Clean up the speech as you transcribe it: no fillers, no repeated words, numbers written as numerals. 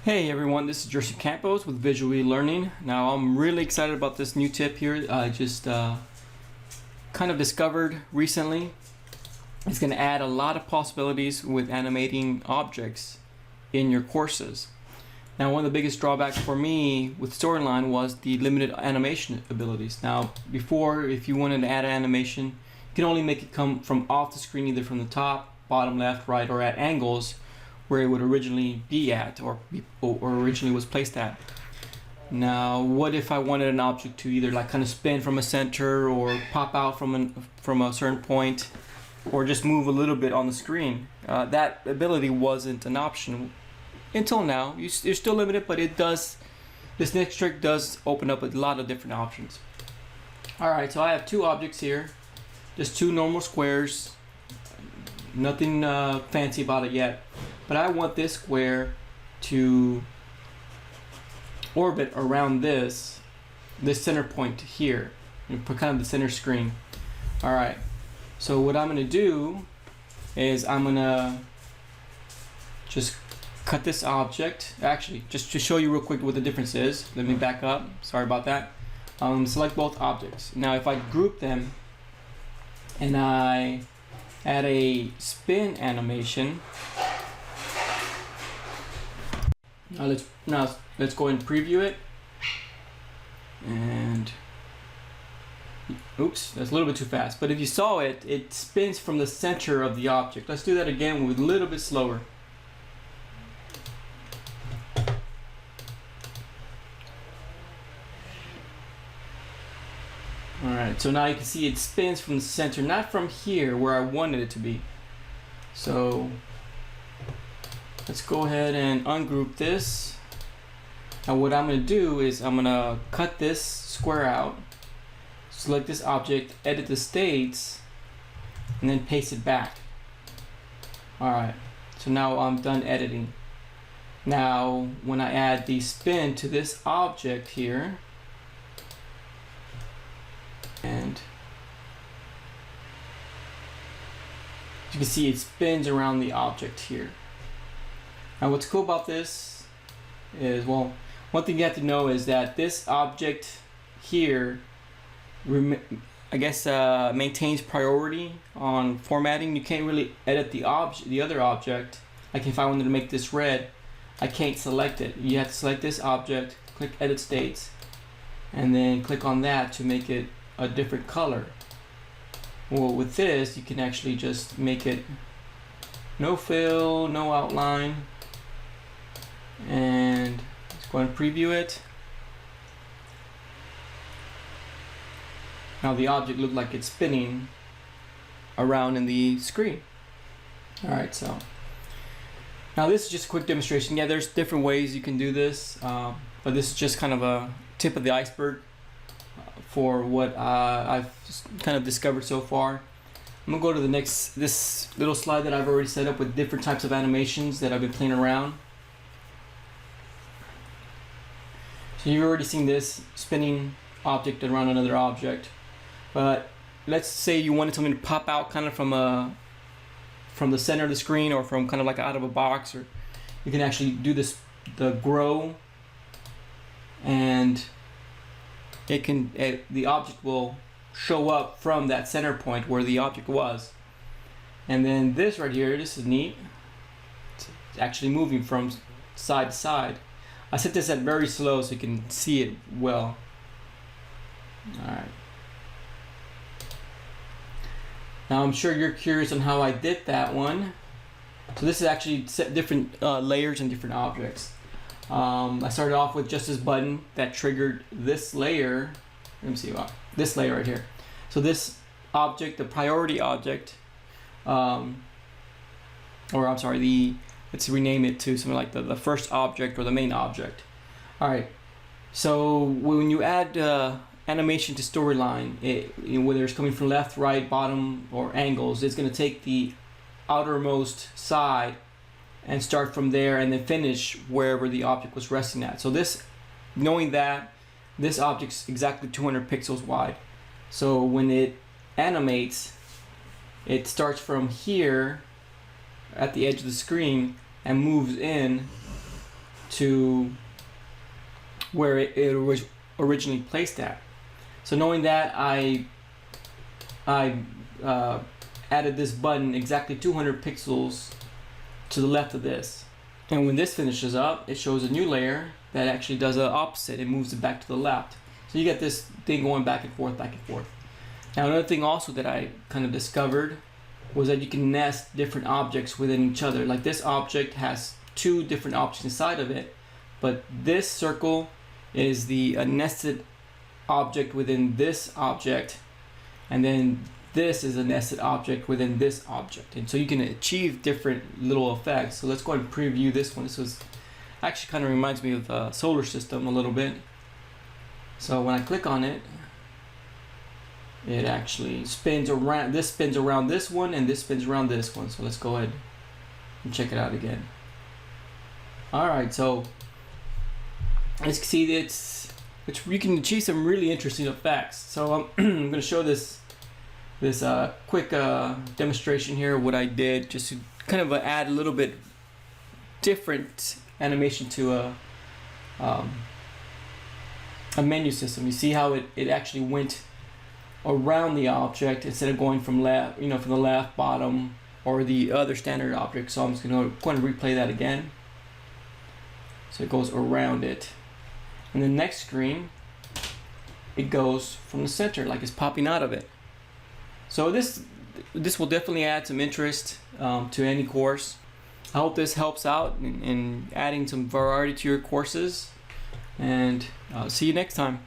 Hey everyone, this is Jersey Campos with Visual Learning. Now I'm really excited about this new tip here I just kind of discovered recently. It's going to add a lot of possibilities with animating objects in your courses. Now one of the biggest drawbacks for me with Storyline was the limited animation abilities. Now before, if you wanted to add an animation, you can only make it come from off the screen, either from the top, bottom, left, right, or at angles where it would originally be at, or originally was placed at. Now, what if I wanted an object to either like kind of spin from a center, or pop out from a certain point, or just move a little bit on the screen? That ability wasn't an option until now. You're still limited, but it does. This next trick does open up a lot of different options. All right, so I have two objects here, just two normal squares. Nothing fancy about it yet. But I want this square to orbit around this center point here, kind of the center screen. Alright, so what I'm going to do is I'm going to just cut this object. Actually, just to show you real quick what the difference is, let me back up. Sorry about that. Select both objects. Now if I group them and I add a spin animation, let's go and preview it. And oops, that's a little bit too fast. But if you saw it, it spins from the center of the object. Let's do that again with a little bit slower. Alright, so now you can see it spins from the center, not from here where I wanted it to be. So let's go ahead and ungroup this. Now what I'm going to do is I'm going to cut this square out, select this object, edit the states, and then paste it back. Alright, so now I'm done editing. Now when I add the spin to this object here, and you can see it spins around the object here. Now what's cool about this is, well, one thing you have to know is that this object here, I guess, maintains priority on formatting. You can't really edit the other object. Like if I wanted to make this red, I can't select it. You have to select this object, click edit states, and then click on that to make it a different color. Well, with this you can actually just make it no fill, no outline, and let's go and preview it. Now the object looks like it's spinning around in the screen. Alright, so now this is just a quick demonstration. Yeah, there's different ways you can do this, but this is just kind of a tip of the iceberg for what I've kind of discovered so far. I'm gonna go to this little slide that I've already set up with different types of animations that I've been playing around. So you've already seen this spinning object around another object, but let's say you wanted something to pop out kind of from the center of the screen, or from kind of like out of a box, or you can actually do this, the grow, and the object will show up from that center point where the object was. And then this right here, this is neat. It's actually moving from side to side. I set this at very slow so you can see it well. Alright. Now I'm sure you're curious on how I did that one. So this is actually set different layers and different objects. I started off with just this button that triggered this layer. Let me see, this layer right here. So this object, the priority object, or I'm sorry, let's rename it to something like the first object or the main object. Alright, so when you add animation to Storyline, whether it's coming from left, right, bottom, or angles, it's going to take the outermost side and start from there and then finish wherever the object was resting at. So knowing that this object's exactly 200 pixels wide, so when it animates, it starts from here at the edge of the screen and moves in to where it was originally placed at. So knowing that, I added this button exactly 200 pixels to the left of this. And when this finishes up, it shows a new layer that actually does the opposite. It moves it back to the left. So you get this thing going back and forth, back and forth. Now another thing also that I kind of discovered was that you can nest different objects within each other. Like this object has two different objects inside of it, but this circle is the nested object within this object, and then this is a nested object within this object. And so you can achieve different little effects. So let's go ahead and preview this one. This was actually kind of reminds me of a solar system a little bit. So when I click on it, it actually spins around. This spins around this one, and this spins around this one. So let's go ahead and check it out again. All right, so as you can see, it's you can achieve some really interesting effects. So I'm going to show this quick demonstration here of what I did, just to kind of add a little bit different animation to a menu system. You see how it actually went around the object instead of going from left, from the left, bottom, or the other standard object. So I'm just going to replay that again. So it goes around it. And the next screen, it goes from the center, like it's popping out of it. So this will definitely add some interest to any course. I hope this helps out in adding some variety to your courses, and see you next time.